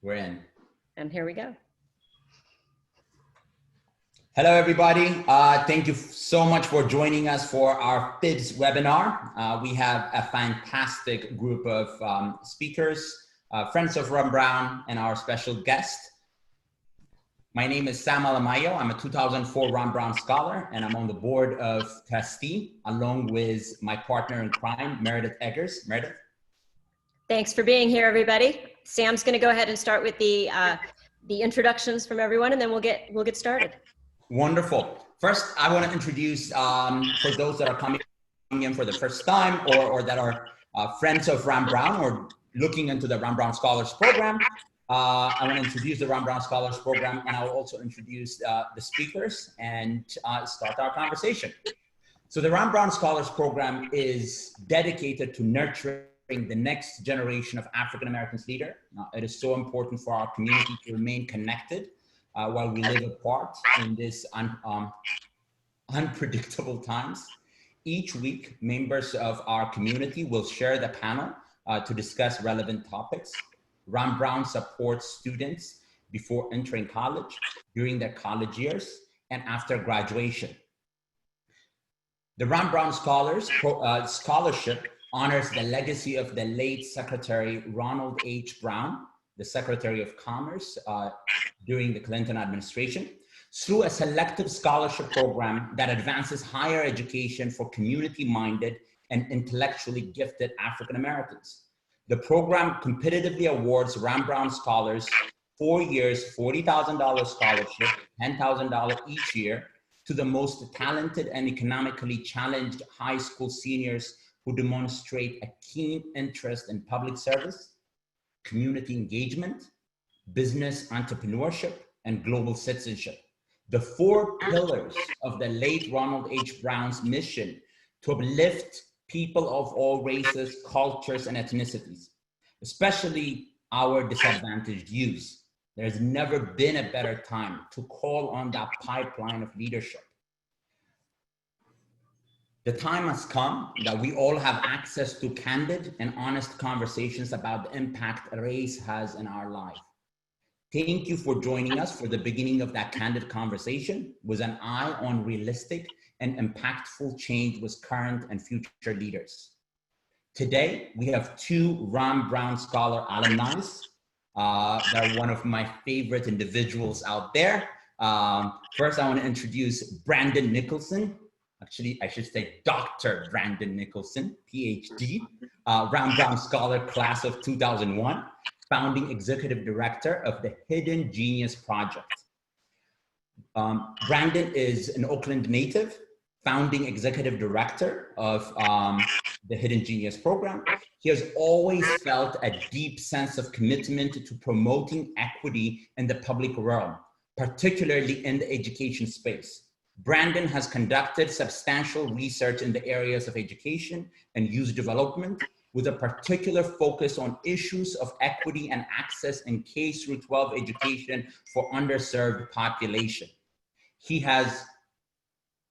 We're in. And here we go. Hello, everybody. Thank you so much for joining us for our FIBS webinar. We have a fantastic group of speakers, friends of Ron Brown, and our special guest. My name is Sam Alamayo. I'm a 2004 Ron Brown Scholar, and I'm on the board of trustee, along with my partner in crime, Meredith Eggers. Meredith? Thanks for being here, everybody. Sam's going to go ahead and start with the introductions from everyone, and then we'll get started. Wonderful. First, I want to introduce, for those that are coming in for the first time or that are friends of Ron Brown or looking into the Ron Brown Scholars Program, I want to introduce the Ron Brown Scholars Program, and I will also introduce the speakers and start our conversation. So the Ron Brown Scholars Program is dedicated to nurturing the next generation of African Americans leader. It is so important for our community to remain connected while we live apart in this unpredictable times. Each week, members of our community will share the panel to discuss relevant topics. Ron Brown supports students before entering college, during their college years, and after graduation. The Ron Brown Scholarship honors the legacy of the late Secretary Ronald H. Brown, the Secretary of Commerce during the Clinton administration, through a selective scholarship program that advances higher education for community-minded and intellectually gifted African Americans. The program competitively awards Ron Brown scholars 4 years, $40,000 scholarship, $10,000 each year, to the most talented and economically challenged high school seniors who demonstrate a keen interest in public service, community engagement, business entrepreneurship, and global citizenship. The 4 pillars of the late Ronald H. Brown's mission to uplift people of all races, cultures, and ethnicities, especially our disadvantaged youth. There's never been a better time to call on that pipeline of leadership. The time has come that we all have access to candid and honest conversations about the impact race has in our life. Thank you for joining us for the beginning of that candid conversation with an eye on realistic and impactful change with current and future leaders. Today, we have 2 Ron Brown Scholar alumni. They're one of my favorite individuals out there. First, I want to introduce Brandon Nicholson. Actually, I should say Dr. Brandon Nicholson, PhD, Ron Brown Scholar Class of 2001, founding executive director of the Hidden Genius Project. Brandon is an Oakland native, founding executive director of the Hidden Genius Program. He has always felt a deep sense of commitment to promoting equity in the public realm, particularly in the education space. Brandon has conducted substantial research in the areas of education and youth development, with a particular focus on issues of equity and access in K-12 education for underserved population. He has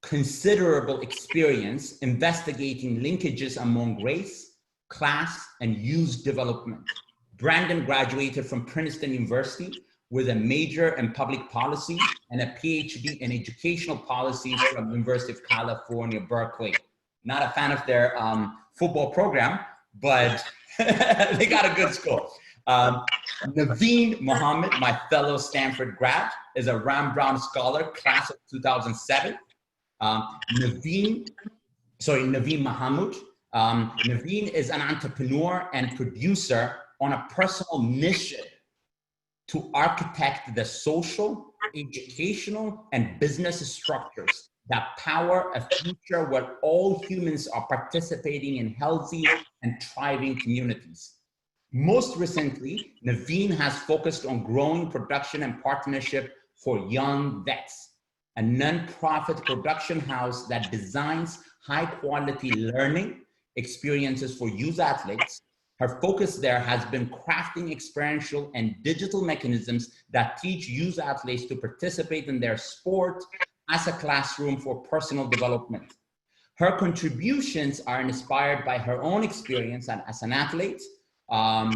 considerable experience investigating linkages among race, class, and youth development. Brandon graduated from Princeton University with a major in public policy and a PhD in educational policy from University of California, Berkeley. Not a fan of their football program, but they got a good school. Naveen Muhammad, my fellow Stanford grad, is a Ron Brown Scholar, class of 2007. Naveen Mahmood. Naveen is an entrepreneur and producer on a personal mission to architect the social, educational, and business structures that power a future where all humans are participating in healthy and thriving communities. Most recently, Naveen has focused on growing production and partnership for Young Vets, a nonprofit production house that designs high-quality learning experiences for youth athletes. Her focus there has been crafting experiential and digital mechanisms that teach youth athletes to participate in their sport as a classroom for personal development. Her contributions are inspired by her own experience as an athlete, a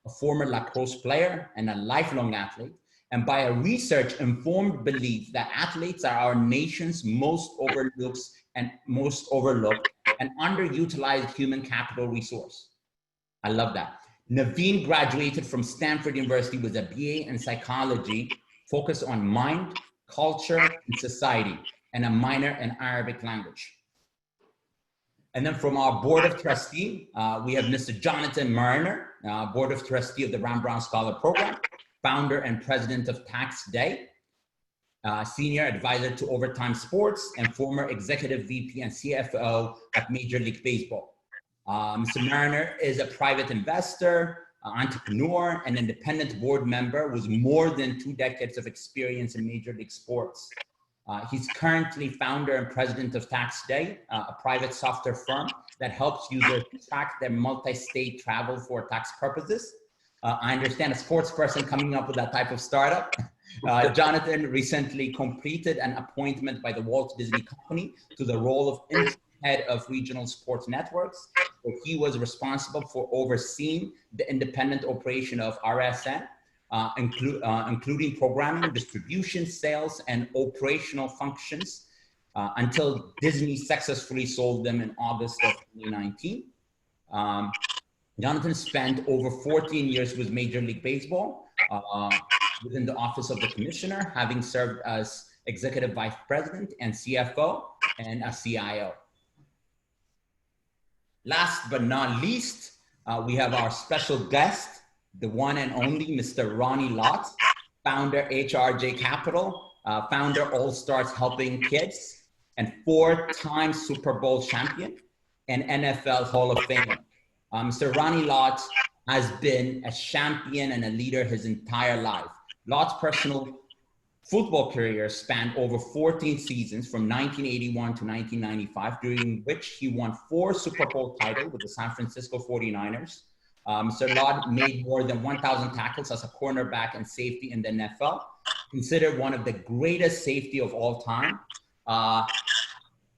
a former lacrosse player and a lifelong athlete, and by a research-informed belief that athletes are our nation's most overlooked and underutilized human capital resource. I love that. Naveen graduated from Stanford University with a BA in psychology, focused on mind, culture, and society, and a minor in Arabic language. And then from our board of trustee, we have Mr. Jonathan Mariner, board of trustee of the Ram Brown Scholar Program, founder and president of Tax Day, senior advisor to Overtime Sports, and former executive VP and CFO at Major League Baseball. Mr. Mariner is a private investor, entrepreneur, and independent board member with more than 2 decades of experience in Major League Sports. He's currently founder and president of Tax Day, a private software firm that helps users track their multi-state travel for tax purposes. I understand a sports person coming up with that type of startup. Jonathan recently completed an appointment by the Walt Disney Company to the role of interim head of regional sports networks, where he was responsible for overseeing the independent operation of RSN, including programming, distribution, sales, and operational functions until Disney successfully sold them in August of 2019. Jonathan spent over 14 years with Major League Baseball within the Office of the Commissioner, having served as Executive Vice President and CFO and a CIO. Last but not least, we have our special guest, the one and only Mr. Ronnie Lott, founder HRJ Capital, founder All Stars Helping Kids, and 4-time Super Bowl champion and NFL Hall of Famer. Mr. Ronnie Lott has been a champion and a leader his entire life. Lott's personal football career spanned over 14 seasons from 1981 to 1995, during which he won 4 Super Bowl titles with the San Francisco 49ers. Mr. Lott made more than 1,000 tackles as a cornerback and safety in the NFL, considered one of the greatest safety of all time.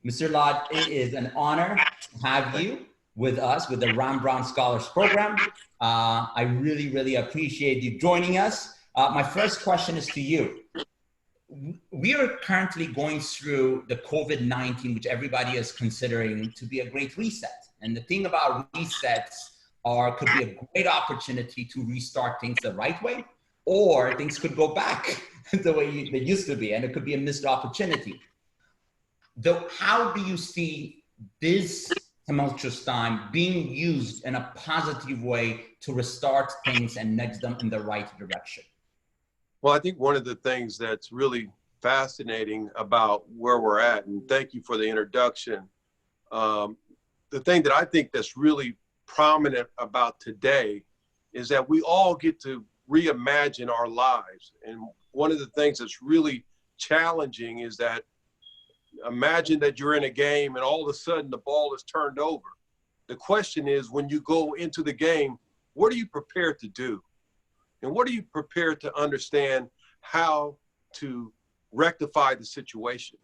Mr. Lott, it is an honor to have you with us with the Ram Brown Scholars Program. I really, really appreciate you joining us. My first question is to you. We are currently going through the COVID-19, which everybody is considering to be a great reset. And the thing about resets could be a great opportunity to restart things the right way, or things could go back the way they used to be, and it could be a missed opportunity. How do you see this tumultuous time being used in a positive way to restart things and nudge them in the right direction? Well, I think one of the things that's really fascinating about where we're at, and thank you for the introduction, the thing that I think that's really prominent about today is that we all get to reimagine our lives. And one of the things that's really challenging is that imagine that you're in a game and all of a sudden the ball is turned over. The question is, when you go into the game, what are you prepared to do? And what are you prepared to understand how to rectify the situation?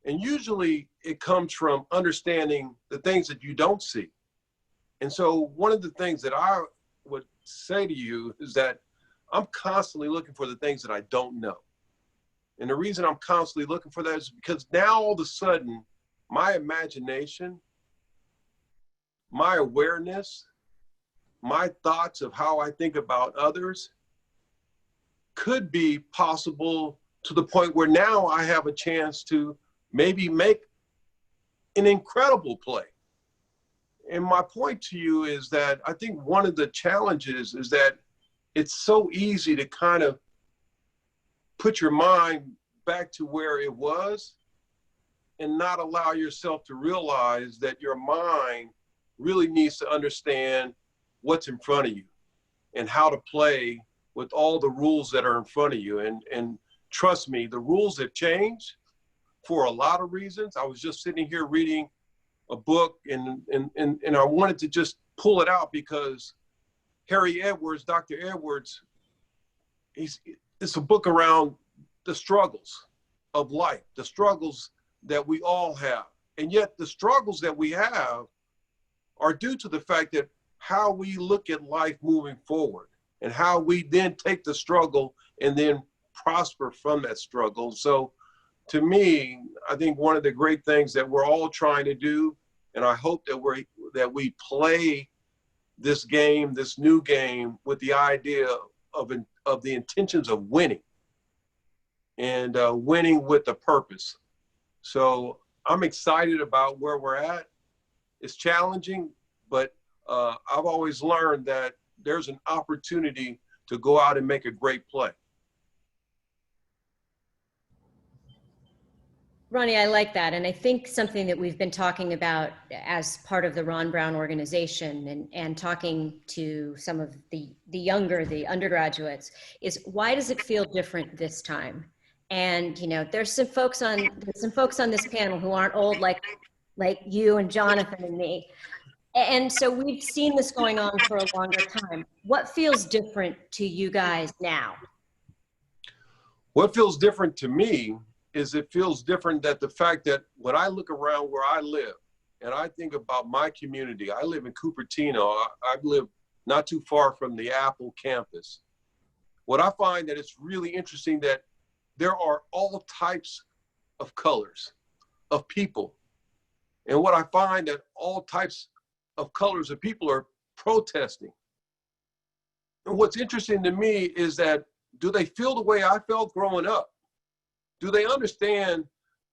And usually it comes from understanding the things that you don't see. And so one of the things that I would say to you is that I'm constantly looking for the things that I don't know. And the reason I'm constantly looking for that is because now all of a sudden, my imagination, my awareness, my thoughts of how I think about others could be possible to the point where now I have a chance to maybe make an incredible play. And my point to you is that I think one of the challenges is that it's so easy to kind of put your mind back to where it was and not allow yourself to realize that your mind really needs to understand what's in front of you and how to play with all the rules that are in front of you. And trust me, the rules have changed for a lot of reasons. I was just sitting here reading a book and I wanted to just pull it out because Harry Edwards, Dr. Edwards, it's a book around the struggles of life, the struggles that we all have. And yet the struggles that we have are due to the fact that how we look at life moving forward and how we then take the struggle and then prosper from that struggle. So to me, I think one of the great things that we're all trying to do, and I hope that we play this game, this new game, with the idea of the intentions of winning, and winning with a purpose. So I'm excited about where we're at. It's challenging, but I've always learned that there's an opportunity to go out and make a great play. Ronnie, I like that. And I think something that we've been talking about as part of the Ron Brown organization and talking to some of the undergraduates is, why does it feel different this time? And, you know, there's some folks on this panel who aren't old like you and Jonathan and me. And so we've seen this going on for a longer time. What feels different to you guys now? What feels different to me is it feels different that the fact that when I look around where I live and I think about my community, I live in Cupertino. I live not too far from the Apple campus. What I find that it's really interesting that there are all types of colors of people. And what I find that all types of colors of people are protesting. And what's interesting to me is that, do they feel the way I felt growing up? Do they understand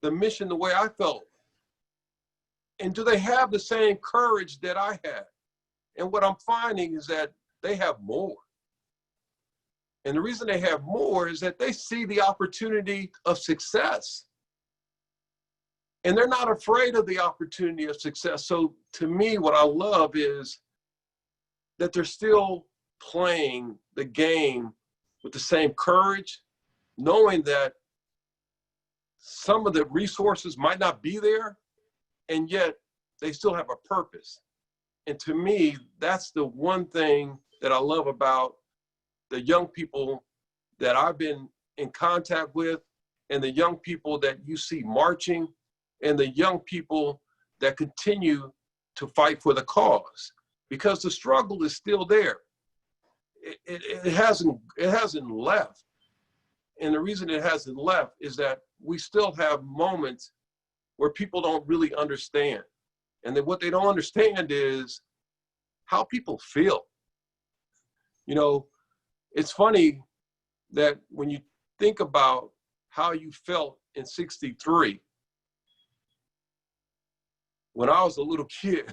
the mission the way I felt? And do they have the same courage that I had? And what I'm finding is that they have more. And the reason they have more is that they see the opportunity of success. And they're not afraid of the opportunity of success. So to me, what I love is that they're still playing the game with the same courage, knowing that some of the resources might not be there, and yet they still have a purpose. And to me, that's the one thing that I love about the young people that I've been in contact with, and the young people that you see marching, and the young people that continue to fight for the cause, because the struggle is still there. It hasn't left. And the reason it hasn't left is that we still have moments where people don't really understand. And then what they don't understand is how people feel. You know, it's funny that when you think about how you felt in '63, when I was a little kid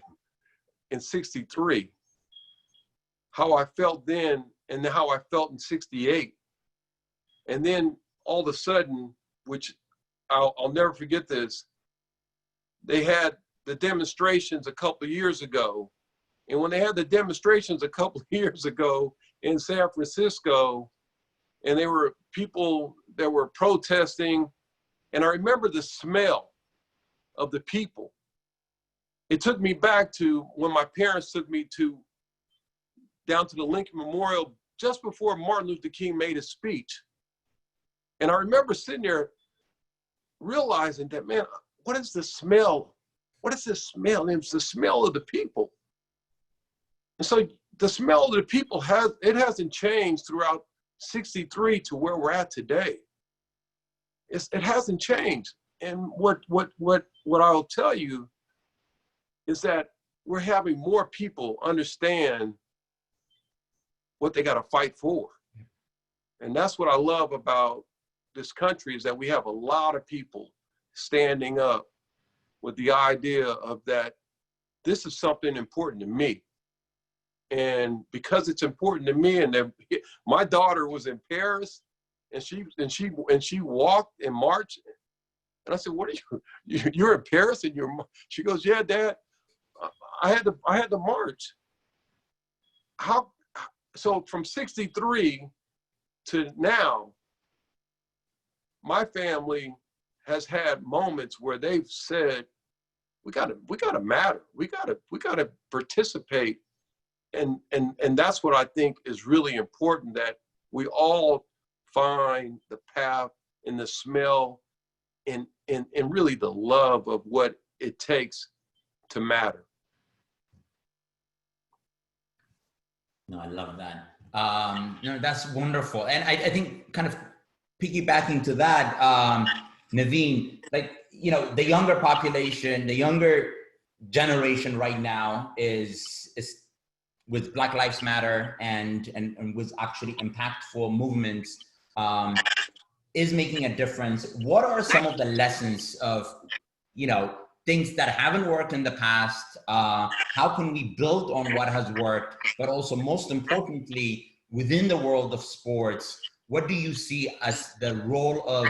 in '63, how I felt then and how I felt in '68. And then all of a sudden, which I'll never forget this, they had the demonstrations a couple of years ago. And when they had the demonstrations a couple of years ago in San Francisco, and there were people that were protesting, and I remember the smell of the people. It took me back to when my parents took me down to the Lincoln Memorial just before Martin Luther King made his speech. And I remember sitting there realizing that, man, what is the smell? What is this smell? And it's the smell of the people. And so the smell of the people hasn't changed throughout '63 to where we're at today. It hasn't changed. And what I'll tell you is that we're having more people understand what they got to fight for. And that's what I love about this country, is that we have a lot of people standing up with the idea of that this is something important to me. And because it's important to me, and my daughter was in Paris, and she walked and marched, and I said, "What are you're in Paris and you're?" She goes, "Yeah, Dad, I had to march." So from '63 to now, my family has had moments where they've said, we gotta matter. We gotta participate. And that's what I think is really important, that we all find the path and the smell and really the love of what it takes to matter. No, I love that. No, that's wonderful. And I think kind of piggybacking to that, Naveen, like, you know, the younger population, the younger generation right now is with Black Lives Matter and with actually impactful movements, is making a difference. What are some of the lessons of, you know, things that haven't worked in the past? How can we build on what has worked? But also, most importantly, within the world of sports, what do you see as the role of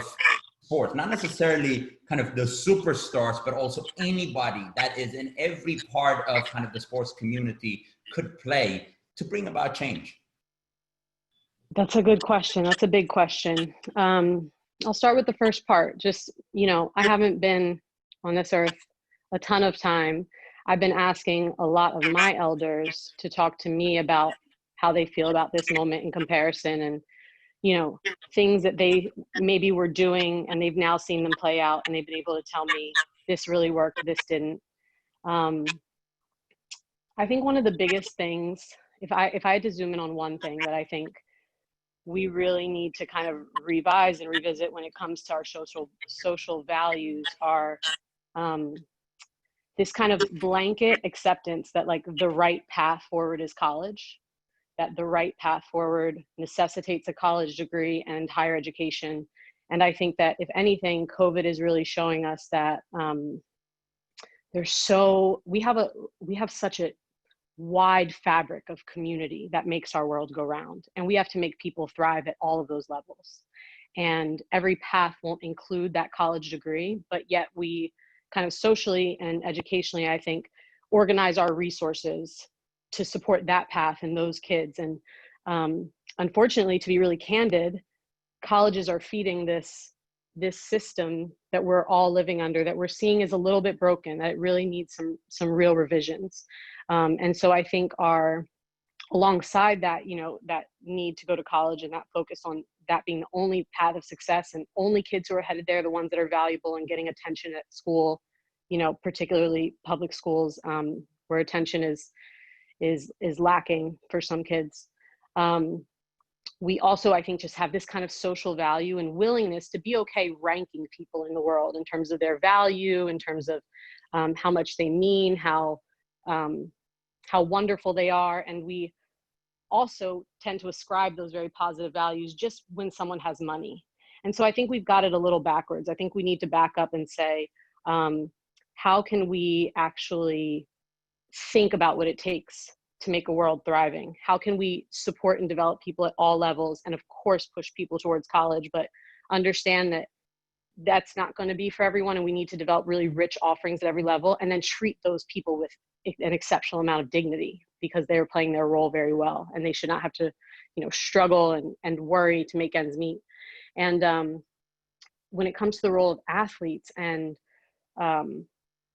sports? Not necessarily kind of the superstars, but also anybody that is in every part of kind of the sports community could play to bring about change. That's a good question. That's a big question. I'll start with the first part. Just, you know, I haven't been on this earth a ton of time. I've been asking a lot of my elders to talk to me about how they feel about this moment in comparison, and, you know, things that they maybe were doing and they've now seen them play out, and they've been able to tell me this really worked, this didn't. I think one of the biggest things, if I had to zoom in on one thing that I think we really need to kind of revise and revisit when it comes to our social values, are this kind of blanket acceptance that, like, the right path forward is college, that the right path forward necessitates a college degree and higher education. And I think that, if anything, COVID is really showing us that we have such a wide fabric of community that makes our world go round, and we have to make people thrive at all of those levels. And every path won't include that college degree, but yet we kind of socially and educationally, I think, organize our resources to support that path and those kids. And unfortunately, to be really candid, colleges are feeding this system that we're all living under, that we're seeing is a little bit broken, that it really needs some real revisions. And so I think alongside that, you know, that need to go to college and that focus on that being the only path of success, and only kids who are headed there, the ones that are valuable and getting attention at school, you know, particularly public schools, where attention is lacking for some kids. We also, I think, just have this kind of social value and willingness to be okay ranking people in the world in terms of their value, in terms of how much they mean, how wonderful they are. And we also tend to ascribe those very positive values just when someone has money. And so I think we've got it a little backwards. I think we need to back up and say, how can we actually think about what it takes to make a world thriving? How can we support and develop people at all levels? And of course, push people towards college, but understand that that's not going to be for everyone. And we need to develop really rich offerings at every level, and then treat those people with an exceptional amount of dignity, because they're playing their role very well, and they should not have to, you know, struggle and worry to make ends meet. And when it comes to the role of athletes and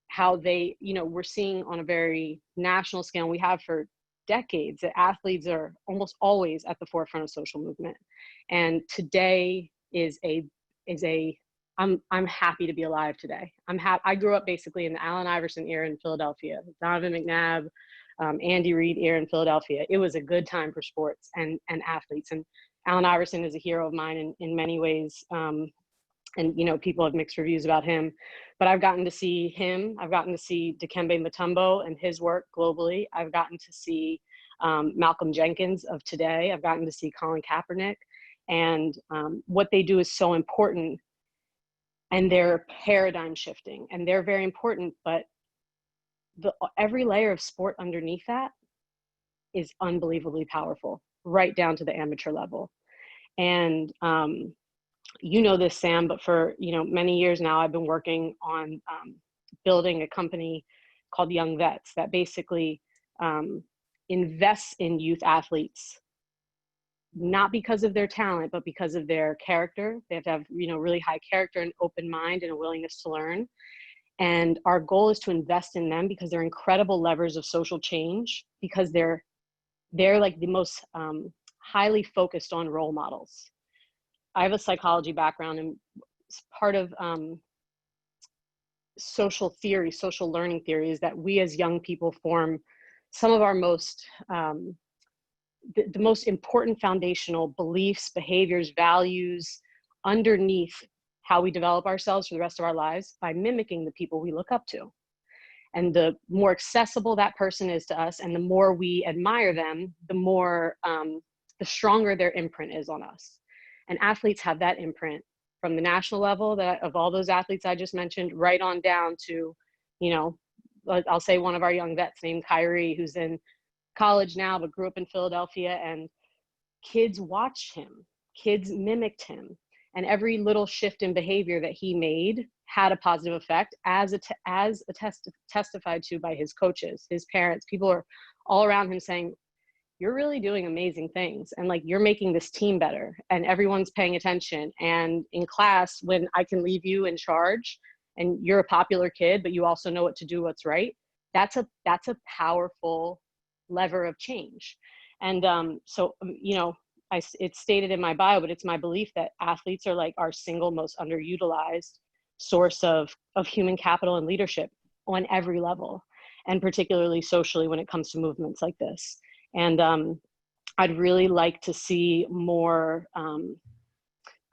how they, you know, we're seeing on a very national scale, we have for decades, that athletes are almost always at the forefront of social movement. And today I'm happy to be alive today. I grew up basically in the Allen Iverson era in Philadelphia, Donovan McNabb, Andy Reid era in Philadelphia. It was a good time for sports and athletes. And Allen Iverson is a hero of mine in many ways. And, you know, people have mixed reviews about him, but I've gotten to see him. I've gotten to see Dikembe Mutombo and his work globally. I've gotten to see Malcolm Jenkins of today. I've gotten to see Colin Kaepernick, and what they do is so important, and they're paradigm shifting, and they're very important, but every layer of sport underneath that is unbelievably powerful, right down to the amateur level. And you know this, Sam, but for, you know, many years now, I've been working on building a company called Young Vets that basically invests in youth athletes, not because of their talent, but because of their character. They have to have, you know, really high character and open mind and a willingness to learn. And our goal is to invest in them because they're incredible levers of social change, because they're like the most highly focused on role models. I have a psychology background, and part of social theory, social learning theory, is that we as young people form some of our most the most important foundational beliefs, behaviors, values underneath how we develop ourselves for the rest of our lives by mimicking the people we look up to. And the more accessible that person is to us and the more we admire them, the more, the stronger their imprint is on us. And athletes have that imprint from the national level, that of all those athletes I just mentioned, right on down to, you know, I'll say one of our young vets named Kyrie, who's in college now, but grew up in Philadelphia, and kids watched him, kids mimicked him. And every little shift in behavior that he made had a positive effect, as testified to by his coaches, his parents. People are all around him saying, you're really doing amazing things. And like, you're making this team better, and everyone's paying attention. And in class, when I can leave you in charge and you're a popular kid, but you also know what to do, what's right, that's a powerful lever of change. And you know, it's stated in my bio, but it's my belief that athletes are like our single most underutilized source of human capital and leadership on every level, and particularly socially when it comes to movements like this. And I'd really like to see more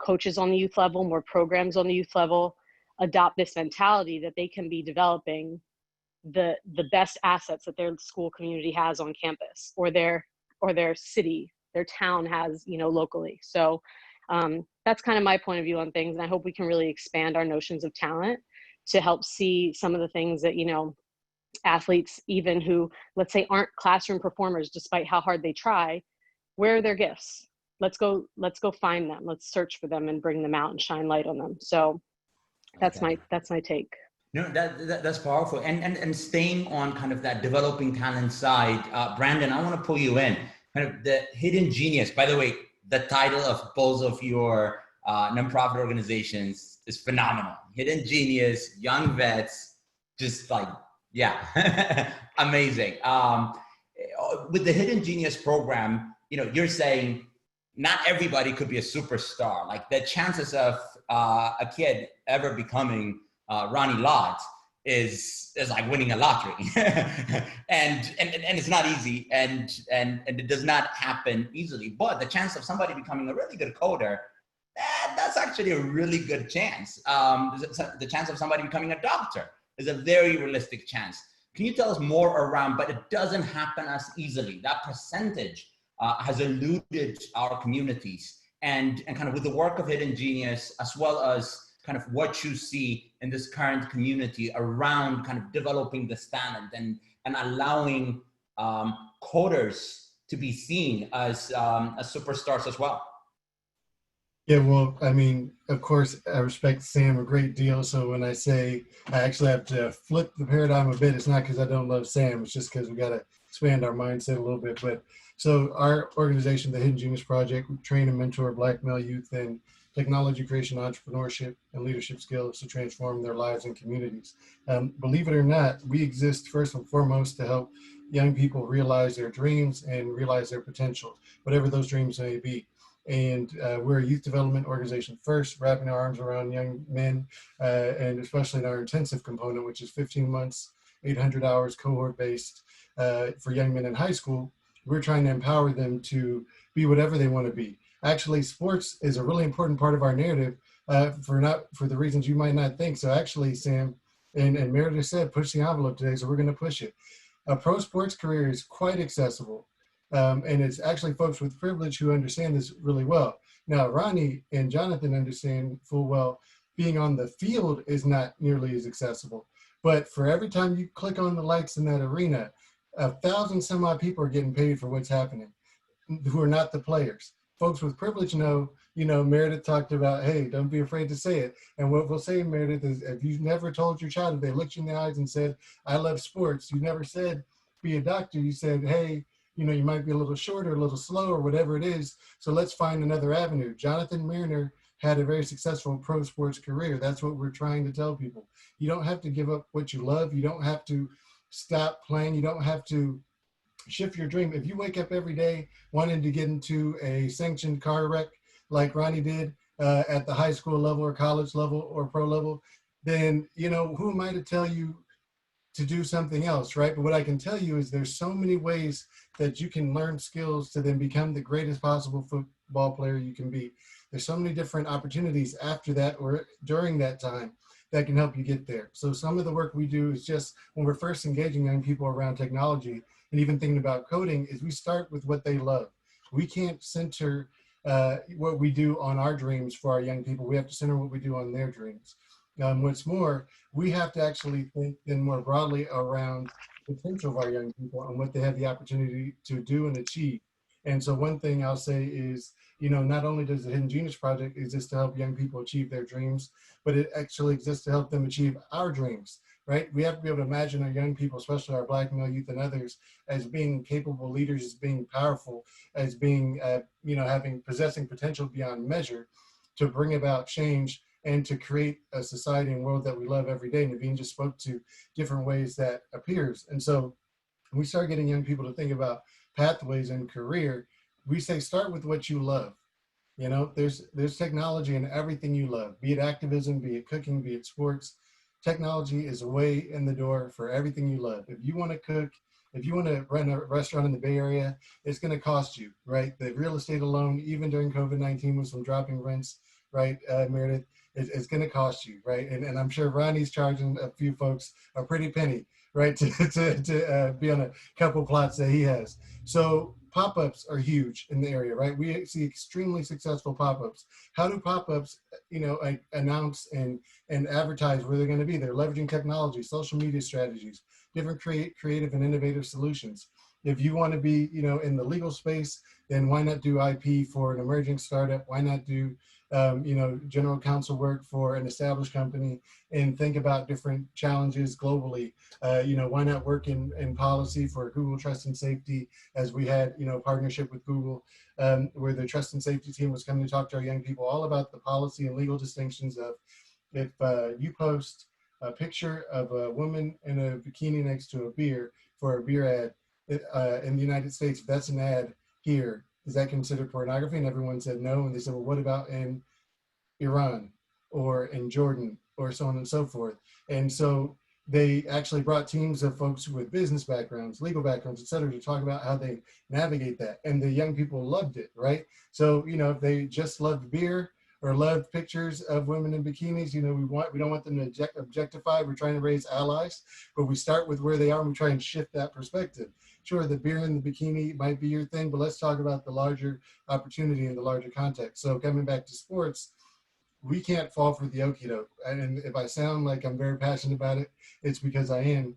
coaches on the youth level, more programs on the youth level adopt this mentality that they can be developing the best assets that their school community has on campus, or their city, their town has, you know, locally. So that's kind of my point of view on things. And I hope we can really expand our notions of talent to help see some of the things that, you know, athletes, even who, let's say, aren't classroom performers, despite how hard they try, where are their gifts? Let's go find them. Let's search for them and bring them out and shine light on them. So that's my take. No, that's powerful. And staying on kind of that developing talent side, Brandon, I want to pull you in. Kind of the hidden genius. By the way, the title of both of your nonprofit organizations is phenomenal. Hidden Genius, Young Vets, just like, yeah, amazing. With the Hidden Genius program, you know, you're saying not everybody could be a superstar. Like, the chances of a kid ever becoming Ronnie Lott is like winning a lottery. and it's not easy, and it does not happen easily. But the chance of somebody becoming a really good coder, that's actually a really good chance. The chance of somebody becoming a doctor is a very realistic chance. Can you tell us more around, but it doesn't happen as easily. That percentage has eluded our communities, and kind of with the work of Hidden Genius, as well as kind of what you see in this current community around kind of developing this talent and allowing coders to be seen as superstars as well. Yeah, well, I mean, of course, I respect Sam a great deal. So when I say I actually have to flip the paradigm a bit, it's not because I don't love Sam. It's just because we got to expand our mindset a little bit. But so our organization, the Hidden Genius Project, we train and mentor Black male youth in technology creation, entrepreneurship, and leadership skills to transform their lives and communities. Believe it or not, we exist first and foremost to help young people realize their dreams and realize their potential, whatever those dreams may be. And we're a youth development organization first, wrapping our arms around young men, and especially in our intensive component, which is 15 months, 800 hours cohort-based for young men in high school. We're trying to empower them to be whatever they want to be. Actually, sports is a really important part of our narrative for the reasons you might not think. So actually, Sam and Meredith said, push the envelope today, so we're going to push it. A pro sports career is quite accessible. And it's actually folks with privilege who understand this really well. Now, Ronnie and Jonathan understand full well being on the field is not nearly as accessible. But for every time you click on the lights in that arena, 1,000 some odd people are getting paid for what's happening, who are not the players. Folks with privilege know, you know, Meredith talked about, hey, don't be afraid to say it. And what we'll say, Meredith, is if you've never told your child, if they looked you in the eyes and said, I love sports, you never said, be a doctor. You said, hey, you know, you might be a little shorter, a little slow, or whatever it is. So let's find another avenue. Jonathan Mariner had a very successful pro sports career. That's what we're trying to tell people. You don't have to give up what you love. You don't have to stop playing. You don't have to shift your dream. If you wake up every day wanting to get into a sanctioned car wreck like Ronnie did at the high school level or college level or pro level, then, you know, who am I to tell you to do something else, right? But what I can tell you is there's so many ways that you can learn skills to then become the greatest possible football player you can be. There's so many different opportunities after that or during that time that can help you get there. So some of the work we do is just when we're first engaging young people around technology and even thinking about coding is we start with what they love. We can't center what we do on our dreams for our young people. We have to center what we do on their dreams. What's more, we have to actually think then more broadly around the potential of our young people and what they have the opportunity to do and achieve. And so one thing I'll say is, you know, not only does the Hidden Genius Project exist to help young people achieve their dreams, but it actually exists to help them achieve our dreams, right? We have to be able to imagine our young people, especially our Black male youth and others, as being capable leaders, as being powerful, as being, you know, possessing potential beyond measure to bring about change and to create a society and world that we love every day. Naveen just spoke to different ways that appears. And so when we start getting young people to think about pathways and career, we say start with what you love. You know, there's technology in everything you love, be it activism, be it cooking, be it sports. Technology is a way in the door for everything you love. If you want to cook, if you want to run a restaurant in the Bay Area, it's going to cost you, right? The real estate alone, even during COVID-19 with some dropping rents, right, Meredith, it's going to cost you, right? And I'm sure Ronnie's charging a few folks a pretty penny, right, to be on a couple plots that he has. So pop-ups are huge in the area, right? We see extremely successful pop-ups. How do pop-ups, you know, announce and advertise where they're going to be? They're leveraging technology, social media strategies, different creative and innovative solutions. If you want to be, you know, in the legal space, then why not do IP for an emerging startup? Why not do, you know, general counsel work for an established company and think about different challenges globally? You know, why not work in policy for Google Trust and Safety, as we had, you know, partnership with Google, where the Trust and Safety team was coming to talk to our young people all about the policy and legal distinctions of if you post a picture of a woman in a bikini next to a beer for a beer ad in the United States, if that's an ad here, is that considered pornography? And everyone said no. And they said, well, what about in Iran or in Jordan or so on and so forth? And so they actually brought teams of folks with business backgrounds, legal backgrounds, et cetera, to talk about how they navigate that. And the young people loved it, right? So, you know, if they just loved beer or loved pictures of women in bikinis, you know, we don't want them to objectify. We're trying to raise allies, but we start with where they are and we try and shift that perspective. Sure, the beer and the bikini might be your thing, but let's talk about the larger opportunity in the larger context. So coming back to sports, we can't fall for the okie doke. And if I sound like I'm very passionate about it, it's because I am.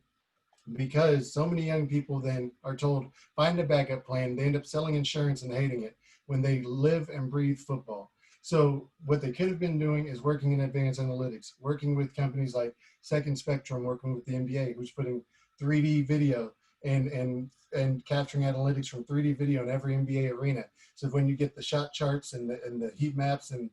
Because so many young people then are told, find a backup plan. They end up selling insurance and hating it when they live and breathe football. So what they could have been doing is working in advanced analytics, working with companies like Second Spectrum, working with the NBA, who's putting 3D video and capturing analytics from 3D video in every NBA arena. So when you get the shot charts and the heat maps and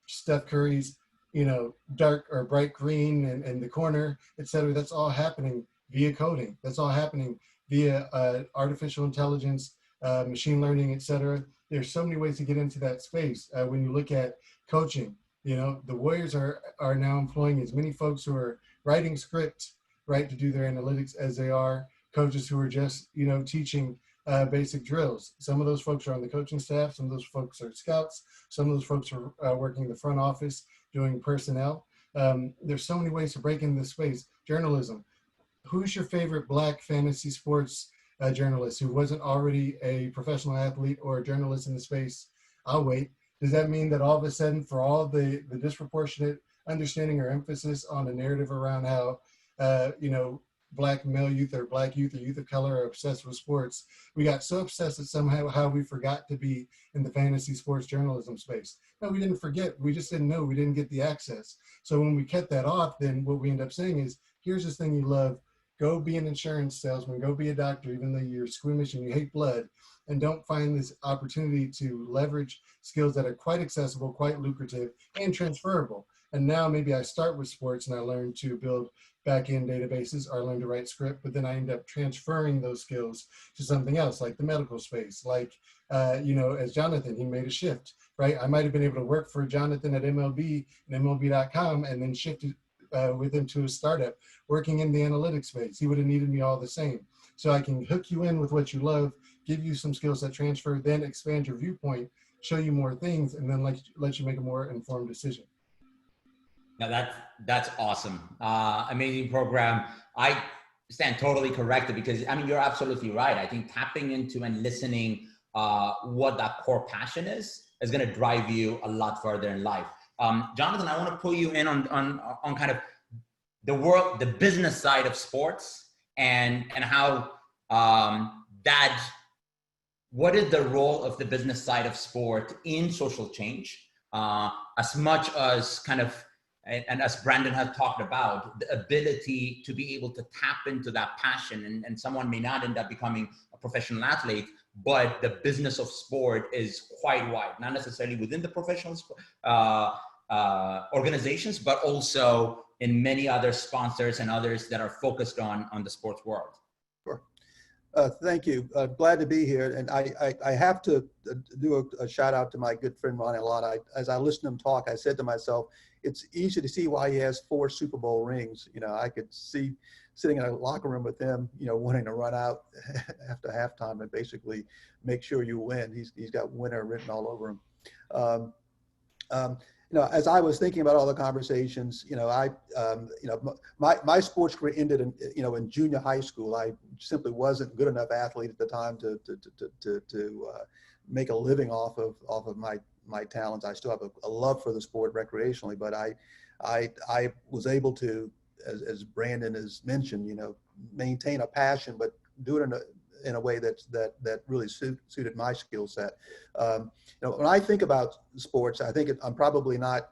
Steph Curry's, you know, dark or bright green and the corner, et cetera, that's all happening via coding. That's all happening via artificial intelligence, machine learning, et cetera. There's so many ways to get into that space. When you look at coaching, you know, the Warriors are now employing as many folks who are writing scripts, right, to do their analytics as they are coaches who are just, you know, teaching basic drills. Some of those folks are on the coaching staff. Some of those folks are scouts. Some of those folks are working in the front office doing personnel. There's so many ways to break into this space. Journalism. Who's your favorite Black fantasy sports journalist who wasn't already a professional athlete or a journalist in the space? I'll wait. Does that mean that all of a sudden, for all the disproportionate understanding or emphasis on a narrative around how, you know, Black male youth or Black youth or youth of color are obsessed with sports, we got so obsessed that somehow how we forgot to be in the fantasy sports journalism space? No, we didn't forget. We just didn't know. We didn't get the access. So when we cut that off, then what we end up saying is, here's this thing you love. Go be an insurance salesman. Go be a doctor, even though you're squeamish and you hate blood. And don't find this opportunity to leverage skills that are quite accessible, quite lucrative, and transferable. And now maybe I start with sports and I learn to build back-end databases, or I learn to write script, but then I end up transferring those skills to something else, like the medical space, like, you know, as Jonathan, he made a shift, right? I might have been able to work for Jonathan at MLB and MLB.com and then shifted with him to a startup, working in the analytics space. He would have needed me all the same. So I can hook you in with what you love, give you some skills that transfer, then expand your viewpoint, show you more things, and then let you make a more informed decision. Now that's awesome. Amazing program. I stand totally corrected because I mean, you're absolutely right. I think tapping into and listening what that core passion is going to drive you a lot further in life. Jonathan, I want to pull you in on kind of the business side of sports and how what is the role of the business side of sport in social change, as much as kind of, and as Brandon has talked about, the ability to be able to tap into that passion, and someone may not end up becoming a professional athlete, but the business of sport is quite wide, not necessarily within the professional organizations, but also in many other sponsors and others that are focused on the sports world. Sure. Thank you. Glad to be here. And I have to do a shout out to my good friend, Ronnie Lott. As I listened to him talk, I said to myself, it's easy to see why he has 4 Super Bowl rings. You know, I could see sitting in a locker room with him, you know, wanting to run out after halftime and basically make sure you win. He's got winner written all over him. You know, as I was thinking about all the conversations, you know, my sports career ended in junior high school. I simply wasn't good enough athlete at the time to make a living off of my talents. I still have a love for the sport recreationally, but I was able to, as Brandon has mentioned, you know, maintain a passion, but do it in a way that really suited my skill set. You know, when I think about sports, I think I'm probably not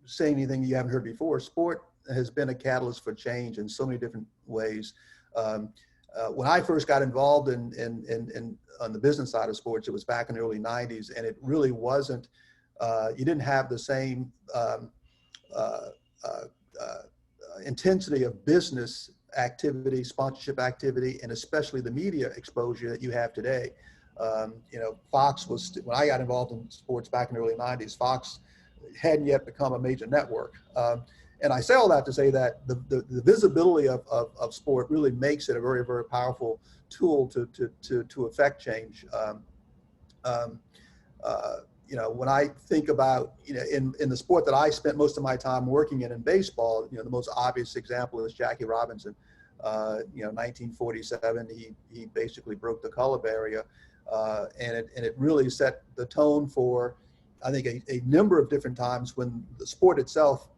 saying anything you haven't heard before. Sport has been a catalyst for change in so many different ways. When I first got involved on the business side of sports, it was back in the early 90s, and it really wasn't, you didn't have the same intensity of business activity, sponsorship activity, and especially the media exposure that you have today. You know, Fox was, when I got involved in sports back in the early 90s, Fox hadn't yet become a major network. And I say all that to say that the visibility of sport really makes it a very, very powerful tool to affect change. You know, when I think about, you know, in the sport that I spent most of my time working in baseball, you know, the most obvious example is Jackie Robinson. You know, 1947, he basically broke the color barrier, and it really set the tone for, I think, a number of different times when the sport itself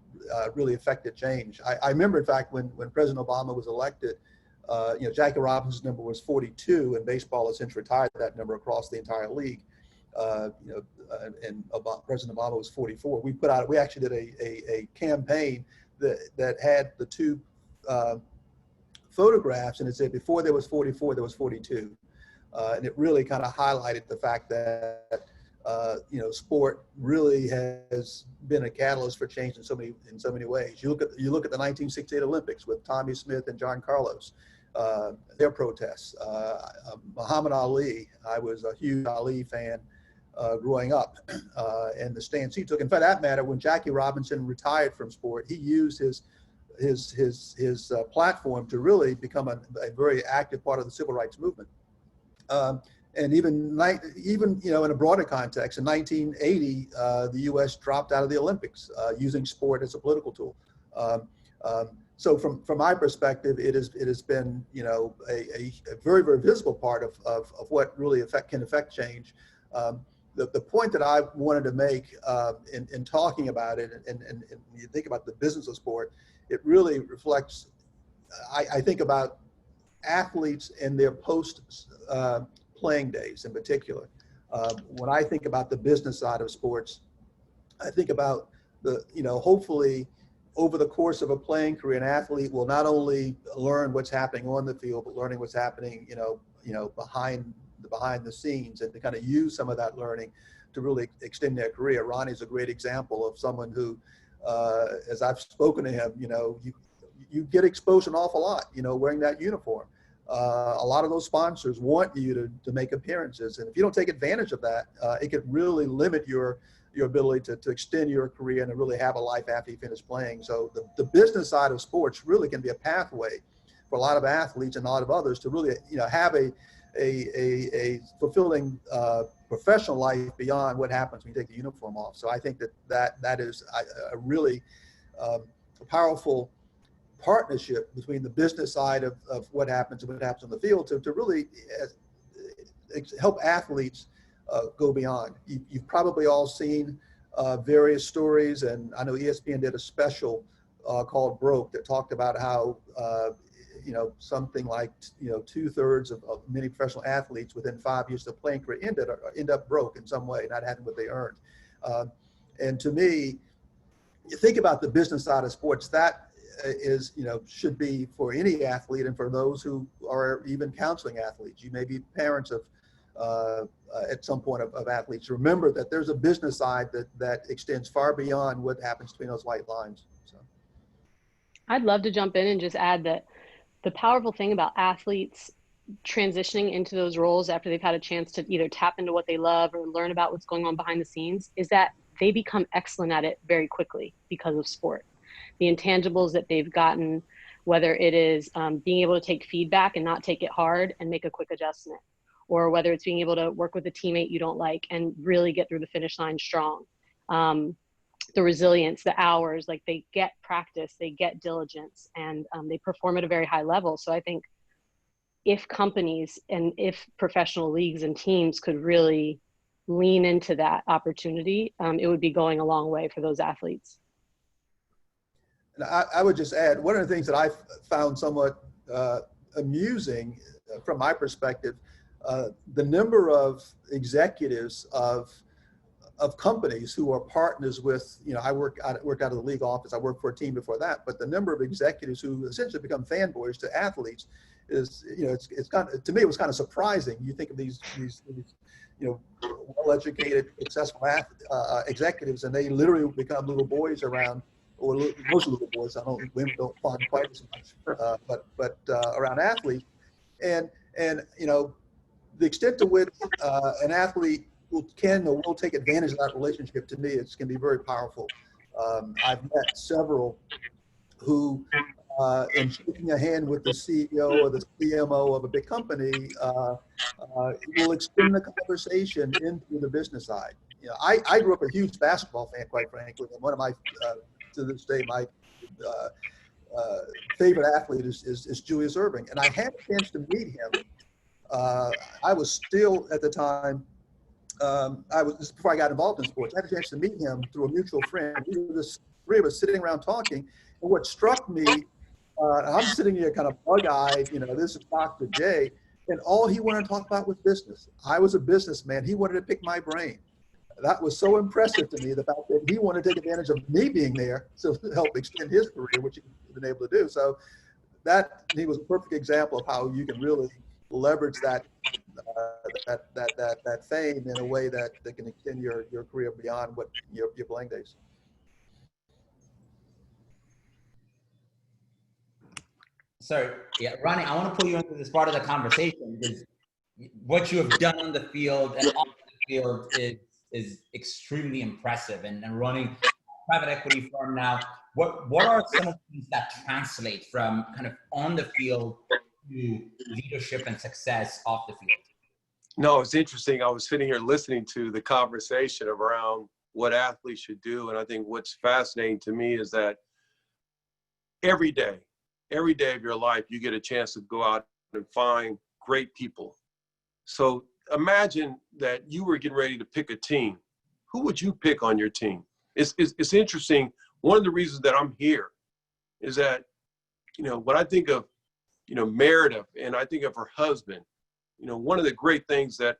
really affected change. I remember, in fact, when President Obama was elected, you know, Jackie Robinson's number was 42, and baseball has since retired that number across the entire league. You know, and President Obama was 44. We actually did a campaign that had the 2 photographs, and it said before there was 44, there was 42. And it really kind of highlighted the fact that you know, sport really has been a catalyst for change in so many ways. You look at the 1968 Olympics with Tommy Smith and John Carlos, their protests. Muhammad Ali, I was a huge Ali fan growing up, and the stance he took. And for that matter, when Jackie Robinson retired from sport, he used his platform to really become a very active part of the civil rights movement. And even you know, in a broader context, in 1980, the U.S. dropped out of the Olympics using sport as a political tool. So from my perspective, it has been, you know, a very, very visible part of what really can affect change. The point that I wanted to make in talking about it, and when you think about the business of sport, it really reflects, I think about athletes and their post playing days in particular. When I think about the business side of sports, I think about you know, hopefully over the course of a playing career, an athlete will not only learn what's happening on the field, but learning what's happening, you know, behind the scenes, and to kind of use some of that learning to really extend their career. Ronnie's a great example of someone who, as I've spoken to him, you know, you get exposed an awful lot, you know, wearing that uniform. A lot of those sponsors want you to make appearances, and if you don't take advantage of that, it could really limit your your ability to extend your career and to really have a life after you finish playing. So the business side of sports really can be a pathway for a lot of athletes and a lot of others to really, have a fulfilling professional life beyond what happens when you take the uniform off. So I think that is a really a powerful partnership between the business side of what happens and what happens on the field to really help athletes go beyond. You've probably all seen various stories, and I know ESPN did a special called Broke that talked about how something like 2/3 of many professional athletes within 5 years of playing career end up broke in some way, not having what they earned. And to me, you think about the business side of sports, that is, should be for any athlete and for those who are even counseling athletes. You may be parents of at some point of athletes. Remember that there's a business side that extends far beyond what happens between those white lines. So I'd love to jump in and just add that the powerful thing about athletes transitioning into those roles after they've had a chance to either tap into what they love or learn about what's going on behind the scenes is that they become excellent at it very quickly because of sport. The intangibles that they've gotten, whether it is being able to take feedback and not take it hard and make a quick adjustment, or whether it's being able to work with a teammate you don't like and really get through the finish line strong. The resilience, the hours, like they get practice, they get diligence, and they perform at a very high level. So I think if companies and if professional leagues and teams could really lean into that opportunity, it would be going a long way for those athletes. And I would just add, one of the things that I found somewhat amusing from my perspective, the number of executives of companies who are partners with, I work out of the league office, I worked for a team before that, but the number of executives who essentially become fanboys to athletes is, it's kind of, to me, it was kind of surprising. You think of these well-educated, successful executives, and they literally become little boys around, or most little boys. Women don't find quite as much, but around athletes, and the extent to which an athlete can or will take advantage of that relationship, to me, it can be very powerful. I've met several who, in shaking a hand with the CEO or the CMO of a big company, will extend the conversation into the business side. I grew up a huge basketball fan, quite frankly, and one of my, to this day, my favorite athlete is Julius Erving, and I had a chance to meet him. I was still at the time. This is before I got involved in sports. I had a chance to meet him through a mutual friend. We were the three of us sitting around talking, and what struck me, I'm sitting here kind of bug-eyed. This is Dr. J, and all he wanted to talk about was business. I was a businessman. He wanted to pick my brain. That was so impressive to me, the fact that he wanted to take advantage of me being there to help extend his career, which he's been able to do. So he was a perfect example of how you can really leverage that fame in a way that can extend your career beyond what your playing days. So, yeah, Ronnie, I want to pull you into this part of the conversation because what you have done on the field and off the field is extremely impressive. And running a private equity firm now, what are some of the things that translate from kind of on the field to leadership and success off the field? No, it's interesting. I was sitting here listening to the conversation around what athletes should do. And I think what's fascinating to me is that every day of your life, you get a chance to go out and find great people. So imagine that you were getting ready to pick a team. Who would you pick on your team? It's interesting. One of the reasons that I'm here is that, when I think of, Meredith and I think of her husband, one of the great things that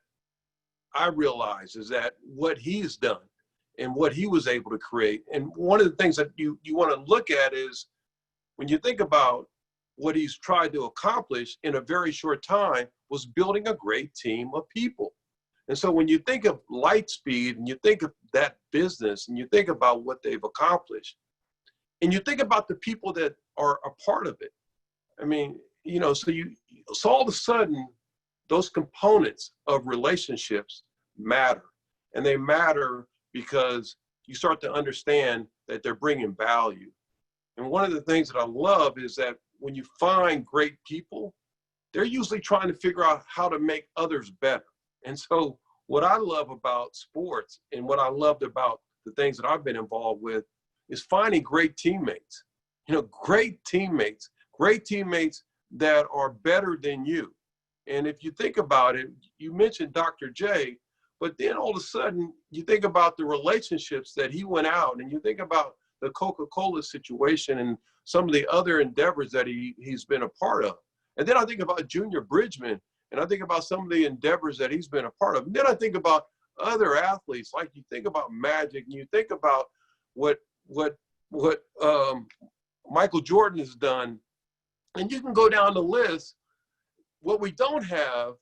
I realize is that what he's done and what he was able to create. And one of the things that you want to look at is when you think about what he's tried to accomplish in a very short time was building a great team of people. And so when you think of Lightspeed and you think of that business and you think about what they've accomplished and you think about the people that are a part of it, I mean, so all of a sudden, those components of relationships matter. And they matter because you start to understand that they're bringing value. And one of the things that I love is that when you find great people, they're usually trying to figure out how to make others better. And so what I love about sports and what I loved about the things that I've been involved with is finding great teammates, great teammates that are better than you. And if you think about it, you mentioned Dr. J, but then all of a sudden you think about the relationships that he went out, and you think about the Coca-Cola situation and some of the other endeavors that he's been a part of. And then I think about Junior Bridgman, and I think about some of the endeavors that he's been a part of. And then I think about other athletes, like you think about Magic, and you think about what Michael Jordan has done, and you can go down the list. What we don't have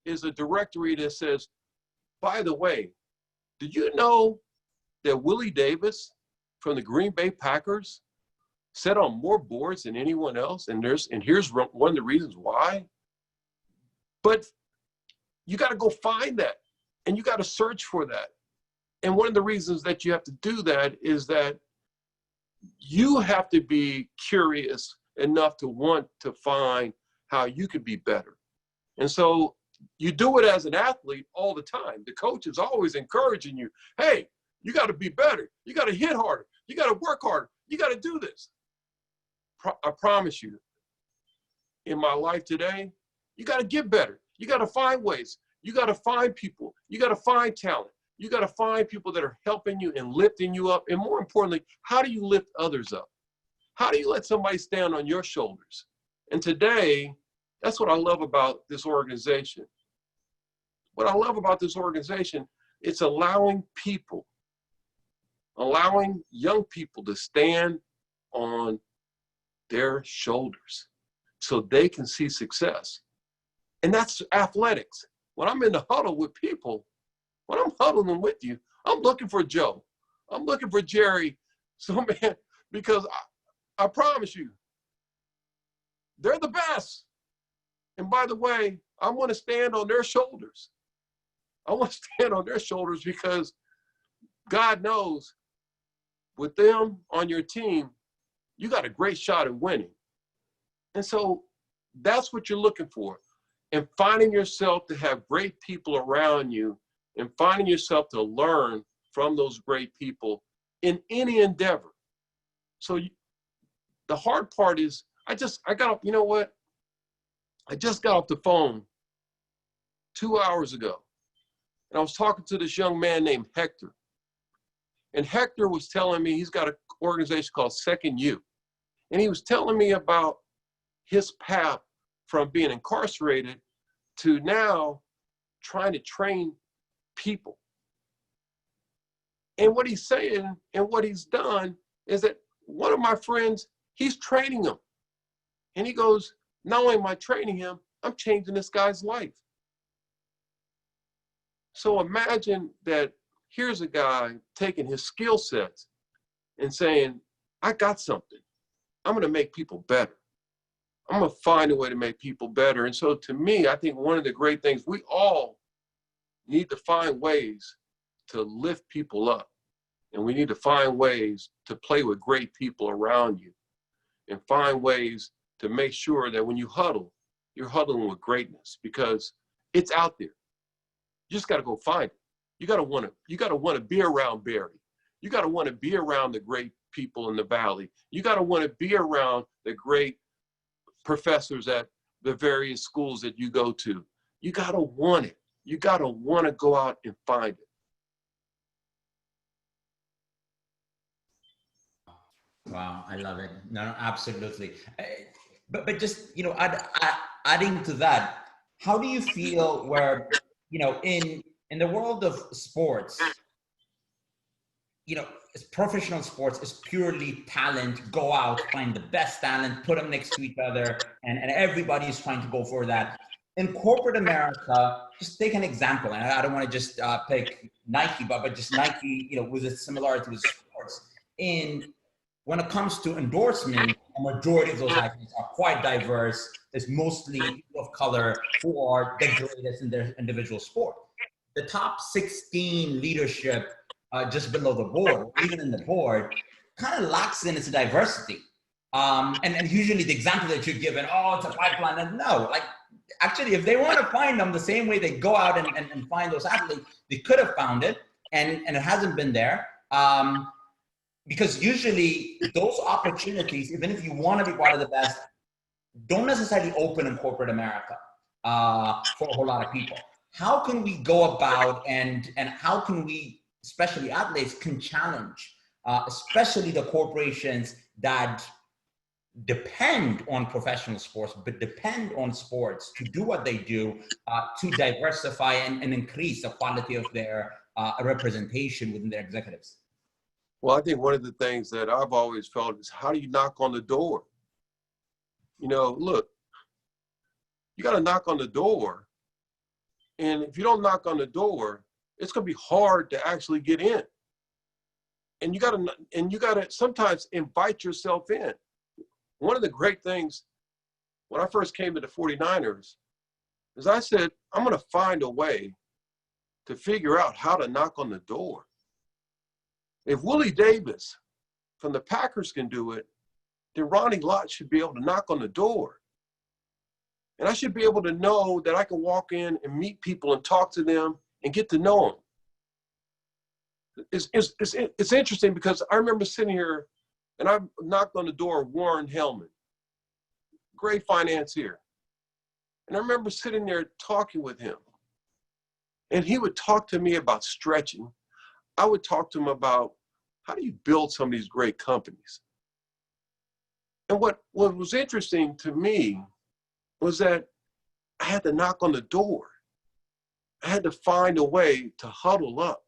is a directory that says, by the way, did you know that Willie Davis from the Green Bay Packers sat on more boards than anyone else? And here's one of the reasons why. But you got to go find that, and you got to search for that. And one of the reasons that you have to do that is that you have to be curious enough to want to find how you could be better. And so you do it as an athlete all the time. The coach is always encouraging you, hey, you got to be better. You got to hit harder. You got to work harder. You got to do this. I promise you, in my life today, you got to get better. You got to find ways. You got to find people. You got to find talent. You got to find people that are helping you and lifting you up. And more importantly, how do you lift others up? How do you let somebody stand on your shoulders? And today, that's what I love about this organization. What I love about this organization, it's allowing young people to stand on their shoulders so they can see success. And that's athletics. When I'm in the huddle with people, when I'm huddling with you, I'm looking for Joe. I'm looking for Jerry. So, man, because I promise you, they're the best. And by the way, I want to stand on their shoulders. I want to stand on their shoulders because God knows with them on your team, you got a great shot at winning. And so that's what you're looking for. And finding yourself to have great people around you and finding yourself to learn from those great people in any endeavor. So the hard part is I got, you know what? I just got off the phone 2 hours ago, and I was talking to this young man named Hector. And Hector was telling me he's got an organization called Second U. And he was telling me about his path from being incarcerated to now trying to train people. And what he's saying and what he's done is that one of my friends, he's training him. And he goes, not only am I training him, I'm changing this guy's life. So imagine that here's a guy taking his skill sets and saying, I got something. I'm going to make people better. I'm going to find a way to make people better. And so to me, I think one of the great things, we all need to find ways to lift people up. And we need to find ways to play with great people around you and find ways to make sure that when you huddle, you're huddling with greatness because it's out there. You just got to go find it. You got to want to be around Barry. You got to want to be around the great people in the Valley. You got to want to be around the great professors at the various schools that you go to. You got to want it. You got to want to go out and find it. Wow, I love it. No, absolutely. But just, adding to that, how do you feel where, in the world of sports, professional sports is purely talent, go out, find the best talent, put them next to each other, and everybody's trying to go for that. In corporate America, just take an example, and I don't want to just pick Nike, but just Nike, with a similarity with sports. When it comes to endorsement, a majority of those athletes are quite diverse. It's mostly people of color who are the greatest in their individual sport. the top 16 leadership just below the board, or even in the board, kind of lacks in its diversity. And usually the example that you're given, oh, it's a pipeline. And no, like actually, if they want to find them the same way they go out and find those athletes, they could have found it, and it hasn't been there. Because usually those opportunities, even if you want to be part of the best, don't necessarily open in corporate America for a whole lot of people. How can we go about and how can we, especially athletes, can challenge, especially the corporations that depend on professional sports, but depend on sports to do what they do, to diversify and increase the quality of their representation within their executives? Well, I think one of the things that I've always felt is, how do you knock on the door? You know, look, you got to knock on the door. And if you don't knock on the door, it's going to be hard to actually get in. And you got to sometimes invite yourself in. One of the great things when I first came to the 49ers is I said, I'm going to find a way to figure out how to knock on the door. If Willie Davis from the Packers can do it, then Ronnie Lott should be able to knock on the door. And I should be able to know that I can walk in and meet people and talk to them and get to know them. It's interesting because I remember sitting here and I knocked on the door of Warren Hellman, great financier. And I remember sitting there talking with him. And he would talk to me about stretching. I would talk to him about how do you build some of these great companies. And what was interesting to me was that I had to knock on the door. I had to find a way to huddle up.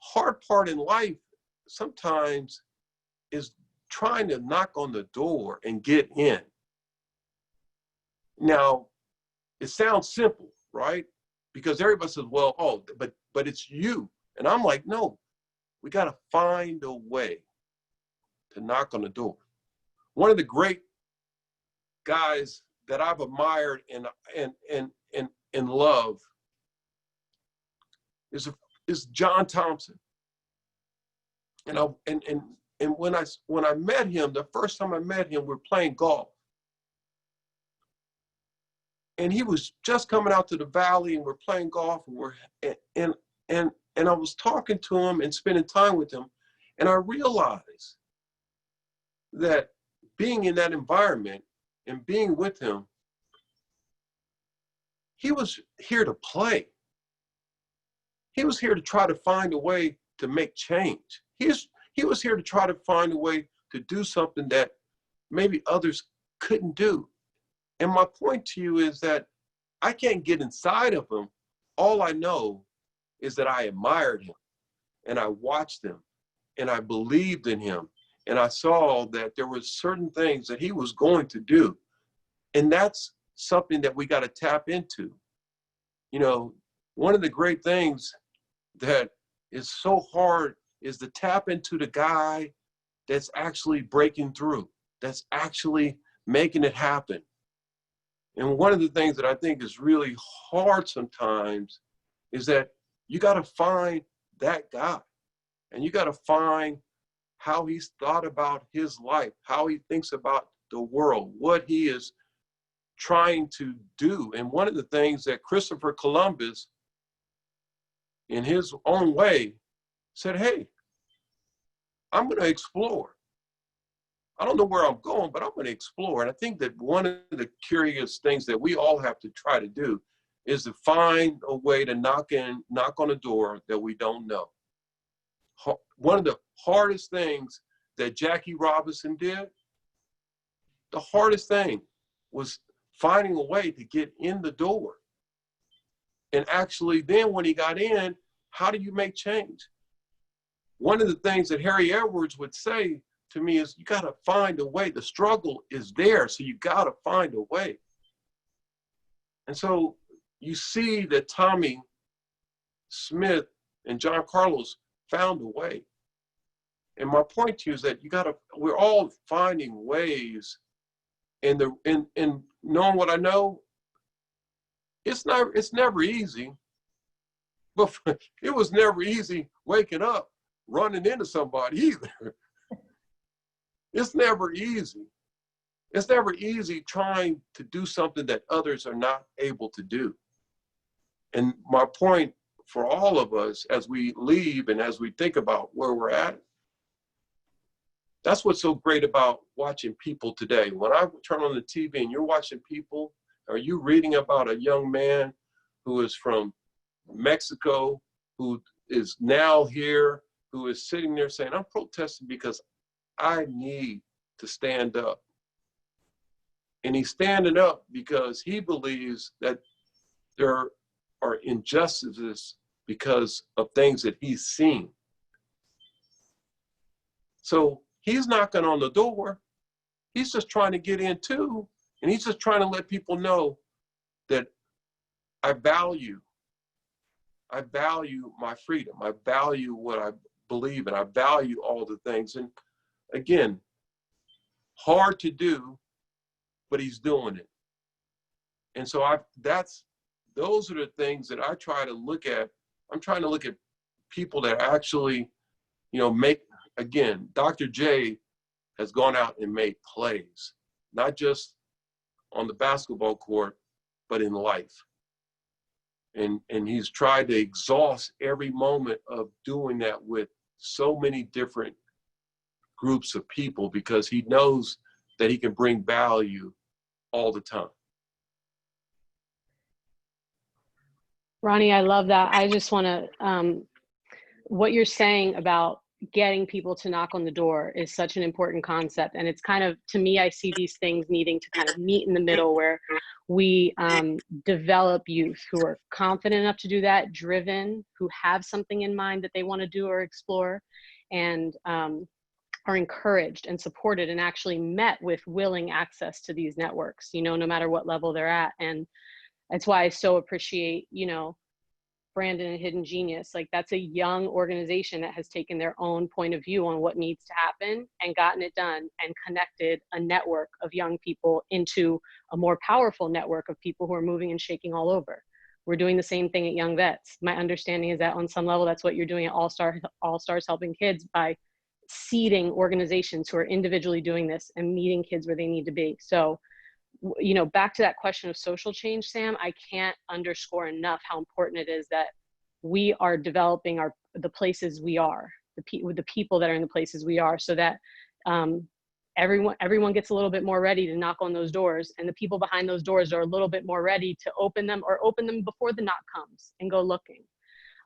Hard part in life sometimes is trying to knock on the door and get in. Now, it sounds simple, right? Because everybody says, well, oh, but it's you. And I'm like, no, we got to find a way to knock on the door. One of the great guys that I've admired and love is John Thompson. And when I met him, the first time I met him, we were playing golf. And he was just coming out to the valley, and we're playing golf, and I was talking to him and spending time with him, and I realized that being in that environment and being with him, he was here to play. He was here to try to find a way to make change. He was here to try to find a way to do something that maybe others couldn't do. And my point to you is that I can't get inside of him. All I know is that I admired him, and I watched him, and I believed in him, and I saw that there were certain things that he was going to do. And that's something that we got to tap into. You know, one of the great things that is so hard is to tap into the guy that's actually breaking through, that's actually making it happen. And one of the things that I think is really hard sometimes is that you got to find that guy, and you got to find how he's thought about his life, how he thinks about the world, what he is trying to do. And one of the things that Christopher Columbus, in his own way, said, hey, I'm going to explore. I don't know where I'm going, but I'm going to explore. And I think that one of the curious things that we all have to try to do is to find a way to knock on a door that we don't know. One of the hardest things that Jackie Robinson did, the hardest thing was finding a way to get in the door. And actually then when he got in, how do you make change? One of the things that Harry Edwards would say to me is, you got to find a way. The struggle is there, so you got to find a way. And so you see that Tommy Smith and John Carlos found a way. And my point to you is that we're all finding ways, and knowing what I know, it's never easy, But it was never easy waking up, running into somebody either. It's never easy. It's never easy trying to do something that others are not able to do. And my point for all of us as we leave and as we think about where we're at, that's what's so great about watching people today. When I turn on the TV and you're watching people, or you reading about a young man who is from Mexico, who is now here, who is sitting there saying, I'm protesting because I need to stand up. And he's standing up because he believes that there are injustices because of things that he's seen. So he's knocking on the door. He's just trying to get in too. And he's just trying to let people know that I value my freedom. I value what I believe in. I value all the things. And again, hard to do, but he's doing it. And so those are the things that I try to look at. I'm trying to look at people that actually, again, Dr. J has gone out and made plays, not just on the basketball court, but in life. And he's tried to exhaust every moment of doing that with so many different groups of people because he knows that he can bring value all the time. Ronnie, I love that. I just want to, what you're saying about getting people to knock on the door is such an important concept. And it's kind of, to me, I see these things needing to kind of meet in the middle where we develop youth who are confident enough to do that, driven, who have something in mind that they want to do or explore, and are encouraged and supported and actually met with willing access to these networks, no matter what level they're at. And that's why I so appreciate, Brandon and Hidden Genius. Like, that's a young organization that has taken their own point of view on what needs to happen and gotten it done and connected a network of young people into a more powerful network of people who are moving and shaking all over. We're doing the same thing at Young Vets. My understanding is that on some level, that's what you're doing at All Stars Helping Kids, by seeding organizations who are individually doing this and meeting kids where they need to be. So, back to that question of social change, Sam, I can't underscore enough how important it is that we are developing the places we are, the people that are in the places we are, so that everyone gets a little bit more ready to knock on those doors, and the people behind those doors are a little bit more ready to open them, or open them before the knock comes and go looking.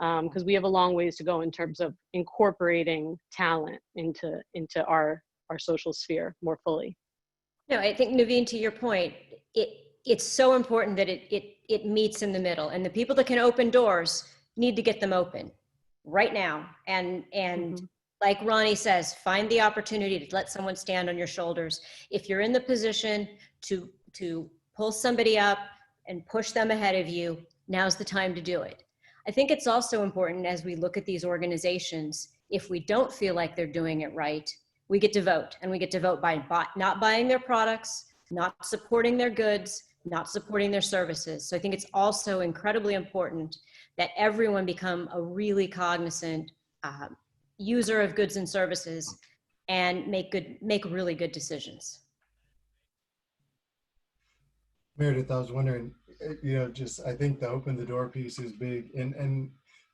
Because we have a long ways to go in terms of incorporating talent into our social sphere more fully. No, I think, Naveen, to your point, it's so important that it meets in the middle, and the people that can open doors need to get them open right now. And like Ronnie says, find the opportunity to let someone stand on your shoulders. If you're in the position to pull somebody up and push them ahead of you, now's the time to do it. I think it's also important, as we look at these organizations, if we don't feel like they're doing it right, we get to vote, and we get to vote by not buying their products, not supporting their goods, not supporting their services. So I think it's also incredibly important that everyone become a really cognizant user of goods and services and make really good decisions. Meredith, I was wondering, I think the open the door piece is big, and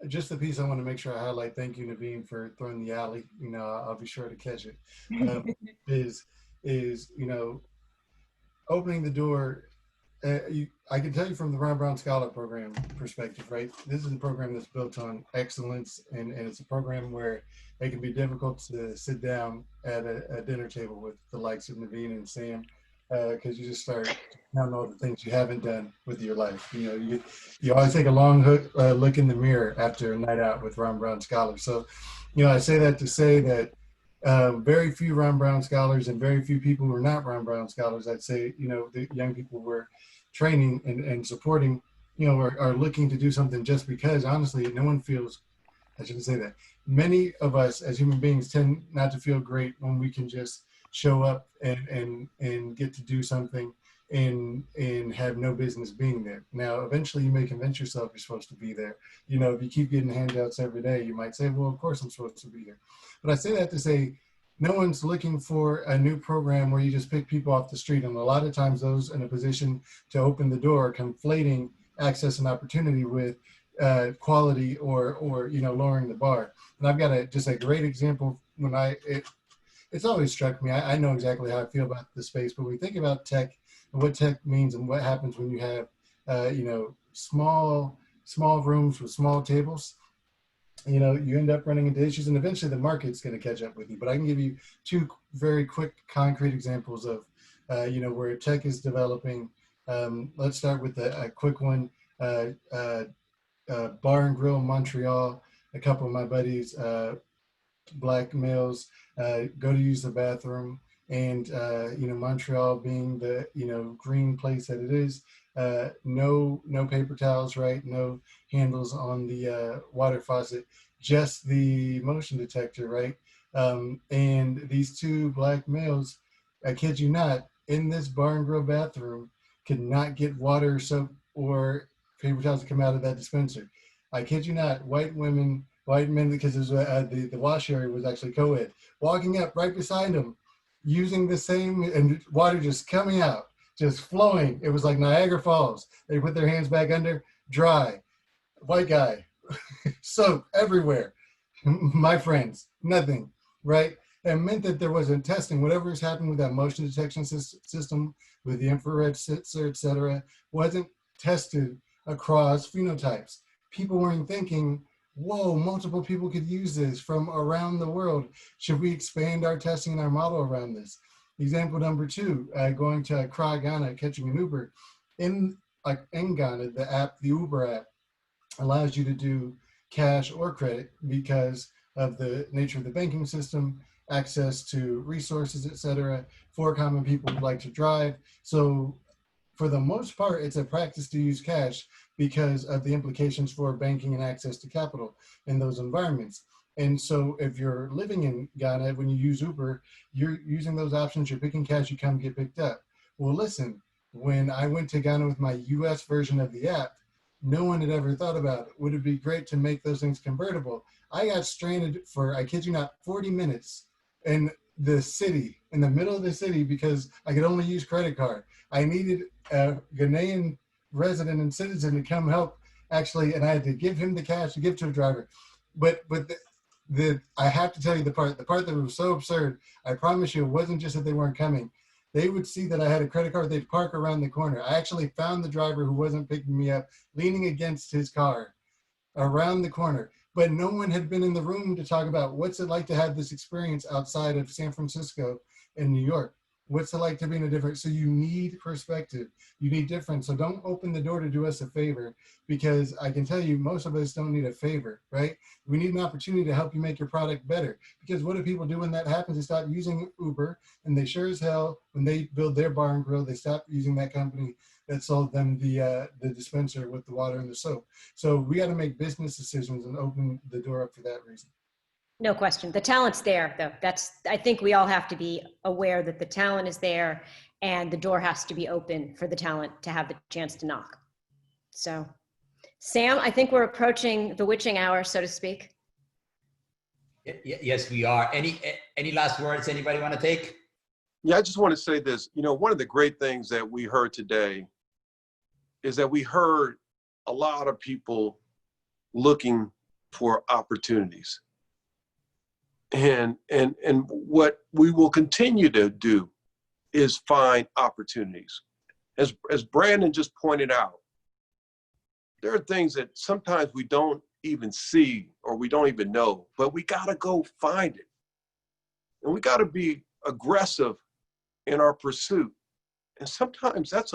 just the piece I want to make sure I highlight, thank you, Naveen, for throwing the alley, I'll be sure to catch it, is opening the door. I can tell you from the Ron Brown Scholar Program perspective, right? This is a program that's built on excellence, and it's a program where it can be difficult to sit down at a dinner table with the likes of Naveen and Sam, because you just start counting all the things you haven't done with your life. You always take a long look in the mirror after a night out with Ron Brown Scholars. So, I say that to say that very few Ron Brown Scholars and very few people who are not Ron Brown Scholars, I'd say, the young people we're training and supporting, are looking to do something just because, honestly, no one feels, I shouldn't say that. Many of us as human beings tend not to feel great when we can just show up and get to do something and have no business being there. Now, eventually you may convince yourself you're supposed to be there. You know, if you keep getting handouts every day, you might say, well, of course I'm supposed to be here. But I say that to say, no one's looking for a new program where you just pick people off the street. And a lot of times those in a position to open the door are conflating access and opportunity with quality or you know, lowering the bar. And I've got just a great example when it's always struck me. I know exactly how I feel about the space, but when we think about tech and what tech means and what happens when you have, you know, small rooms with small tables, you know, you end up running into issues, and eventually the market's going to catch up with you. But I can give you two very quick, concrete examples of, you know, where tech is developing. Let's start with a quick one. Bar and Grill in Montreal. A couple of my buddies, black males, go to use the bathroom, and you know, Montreal being the, you know, green place that it is, no paper towels, right? No handles on the water faucet, just the motion detector, right? And these two black males, I kid you not, in this Bar and Grill bathroom, could not get water, soap, or paper towels to come out of that dispenser. I kid you not, white men, because it was, the wash area was actually co-ed, walking up right beside them, using the same, and water just coming out, just flowing. It was like Niagara Falls. They put their hands back under, dry. White guy, soap everywhere. My friends, nothing, right? It meant that there wasn't testing. Whatever was happening with that motion detection system, with the infrared sensor, et cetera, wasn't tested across phenotypes. People weren't thinking, whoa, multiple people could use this from around the world. Should we expand our testing and our model around this? Example number two, going to Accra, Ghana, catching an Uber. In Ghana, the Uber app allows you to do cash or credit because of the nature of the banking system, access to resources, et cetera, for common people who like to drive. So for the most part, it's a practice to use cash because of the implications for banking and access to capital in those environments. And so if you're living in Ghana, when you use Uber, you're using those options, you're picking cash, you come get picked up. Well, listen, when I went to Ghana with my US version of the app, no one had ever thought about it. Would it be great to make those things convertible? I got stranded for, I kid you not, 40 minutes in the city, in the middle of the city, because I could only use credit card. I needed a Ghanaian resident and citizen to come help, actually, and I had to give him the cash to give to a driver. But I have to tell you the part that was so absurd. I promise you, it wasn't just that they weren't coming. They would see that I had a credit card, they'd park around the corner. I actually found the driver who wasn't picking me up, leaning against his car around the corner. But no one had been in the room to talk about what's it like to have this experience outside of San Francisco and New York. What's it like to be in a different, so you need perspective, you need different. So don't open the door to do us a favor, because I can tell you, most of us don't need a favor, right? We need an opportunity to help you make your product better. Because what do people do when that happens? They stop using Uber, and they sure as hell, when they build their bar and grill, they stop using that company that sold them the dispenser with the water and the soap. So we got to make business decisions and open the door up for that reason. No question. The talent's there, though. I think we all have to be aware that the talent is there, and the door has to be open for the talent to have the chance to knock. So, Sam, I think we're approaching the witching hour, so to speak. Yes, we are. Any last words anybody want to take? Yeah, I just want to say this. You know, one of the great things that we heard today is that we heard a lot of people looking for opportunities. And what we will continue to do is find opportunities. As Brandon just pointed out, there are things that sometimes we don't even see or we don't even know, but we gotta go find it. And we gotta be aggressive in our pursuit. And sometimes it's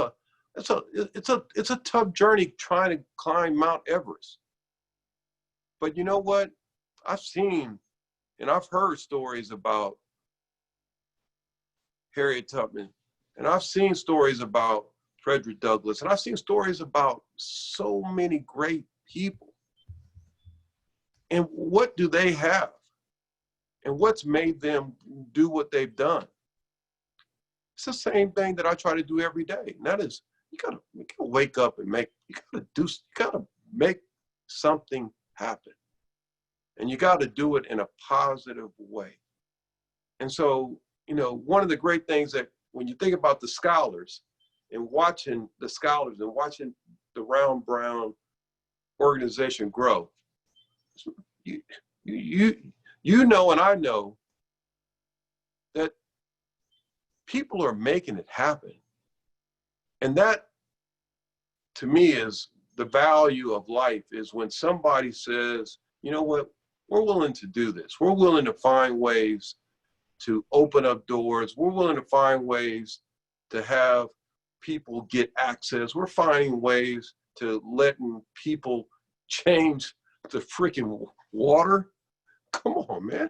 a tough journey trying to climb Mount Everest. But you know what? I've seen and I've heard stories about Harriet Tubman, and I've seen stories about Frederick Douglass, and I've seen stories about so many great people. And what do they have? And what's made them do what they've done? It's the same thing that I try to do every day. And that is, you gotta wake up and you gotta make something happen. And you gotta do it in a positive way. And so, one of the great things that when you think about the scholars and watching the scholars and watching the Ron Brown organization grow, you know, and I know that people are making it happen. And that, to me, is the value of life, is when somebody says, you know what, we're willing to do this. We're willing to find ways to open up doors. We're willing to find ways to have people get access. We're finding ways to letting people change the freaking water. Come on, man.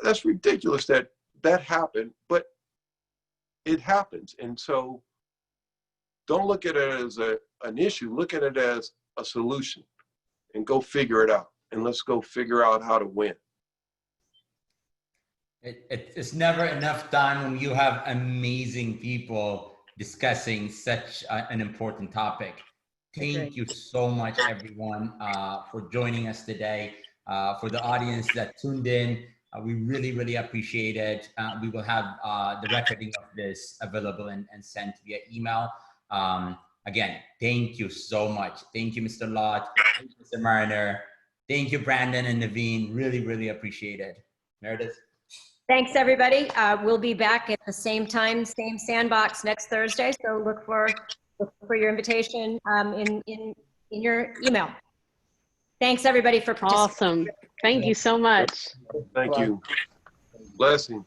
That's ridiculous that happened, but it happens. And so don't look at it as an issue. Look at it as a solution and go figure it out. And let's go figure out how to win. It's never enough time when you have amazing people discussing such an important topic. Thank you so much, everyone, for joining us today. For the audience that tuned in, we really, really appreciate it. We will have the recording of this available and sent via email. Again, thank you so much. Thank you, Mr. Lott. Thank you, Mr. Mariner. Thank you, Brandon and Naveen. Really, really appreciate it. Meredith? Thanks, everybody. We'll be back at the same time, same sandbox next Thursday. So look for your invitation in your email. Thanks, everybody, for participating. Awesome. Thank you so much. Thank you. Blessing.